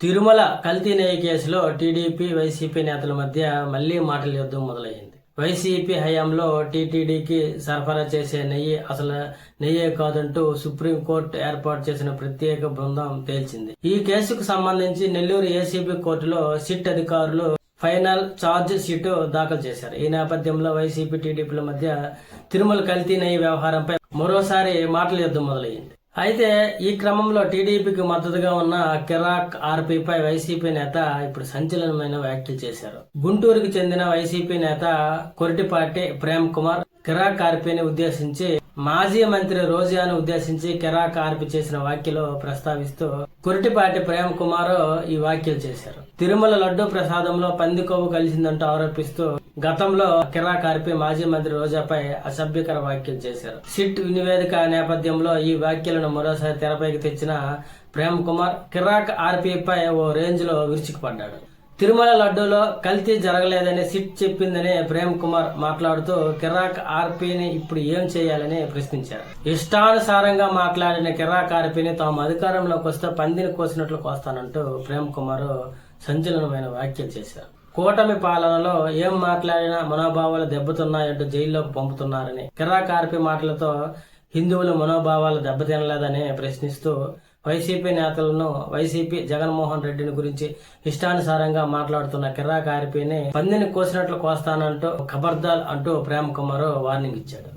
తిరుమల కల్తీ నెయ్యి కేసులో టీడీపీ వైసీపీ నేతల మధ్య మళ్లీ మాటల యుద్ధం మొదలైంది. వైసీపీ హయాంలో టీటీడీకి సరఫరా చేసే నెయ్యి అసలు నెయ్యే కాదంటూ సుప్రీంకోర్టు ఏర్పాటు చేసిన ప్రత్యేక బృందం తేల్చింది. ఈ కేసుకు సంబంధించి నెల్లూరు ఏసీబీ కోర్టులో సిట్ అధికారులు ఫైనల్ ఛార్జ్ షీట్ దాఖలు చేశారు. ఈ నేపథ్యంలో వైసీపీ టీడీపీల మధ్య తిరుమల కల్తీ నెయ్యి వ్యవహారంపై మరోసారి మాటల యుద్ధం మొదలైంది. అయితే ఈ క్రమంలో టీడీపీకి మద్దతుగా ఉన్న కిరాక్ ఆర్పీపై వైసీపీ నేత ఇప్పుడు సంచలనమైన వ్యాఖ్యలు చేశారు. గుంటూరుకు చెందిన వైసీపీ నేత కొరిటిపాటి ప్రేమ్ కుమార్ కిరాక్ ఆర్పీని ఉద్దేశించి మాజీ మంత్రి రోజాను ఉద్దేశించి కిరాక్ ఆర్పీ చేసిన వ్యాఖ్యలు ప్రస్తావిస్తూ కొరిటిపాటి ప్రేమ్ కుమార్ ఈ వ్యాఖ్యలు చేశారు. తిరుమల లడ్డూ ప్రసాదంలో పంది కొవ్వు కలిసిందంటూ ఆరోపిస్తూ గతంలో కిరాక్ ఆర్పీ మాజీ మంత్రి రోజాపై అసభ్యకర వ్యాఖ్యలు చేశారు. సిట్ నివేదిక నేపథ్యంలో ఈ వ్యాఖ్యలను మరోసారి తెరపైకి తెచ్చిన ప్రేమ్ కుమార్ కిరాక్ ఆర్పీపై ఓ రేంజ్ లో విరుచుకుపడ్డాడు. తిరుమల లడ్డూలో కల్తీ జరగలేదని సిట్ చెప్పిందని ప్రేమ్ కుమార్ మాట్లాడుతూ కిరాక్ ఆర్పీని ఇప్పుడు ఏం చేయాలని ప్రశ్నించారు. ఇష్టానుసారంగా మాట్లాడిన కిరాక్ ఆర్పీని తాము అధికారంలోకి వస్తే పందిని కోసినట్లు కోస్తానంటూ ప్రేమ్ కుమార్ సంచలనమైన వ్యాఖ్యలు చేశారు. కూటమి పాలనలో ఏం మాట్లాడినా మనోభావాలు దెబ్బతున్నాయంటూ జైల్లోకి పంపుతున్నారని, కిరాక్ ఆర్పీ మాటలతో హిందువుల మనోభావాలు దెబ్బతినలేదని ప్రశ్నిస్తూ వైసీపీ నేతలను వైసీపీ జగన్మోహన్ రెడ్డిని గురించి ఇష్టానుసారంగా మాట్లాడుతున్న కిరాక్ ఆర్పీని పందిని కోసినట్లు కోస్తానంటూ ఖబర్దార్ అంటూ ప్రేమ్ కుమార్ వార్నింగ్ ఇచ్చాడు.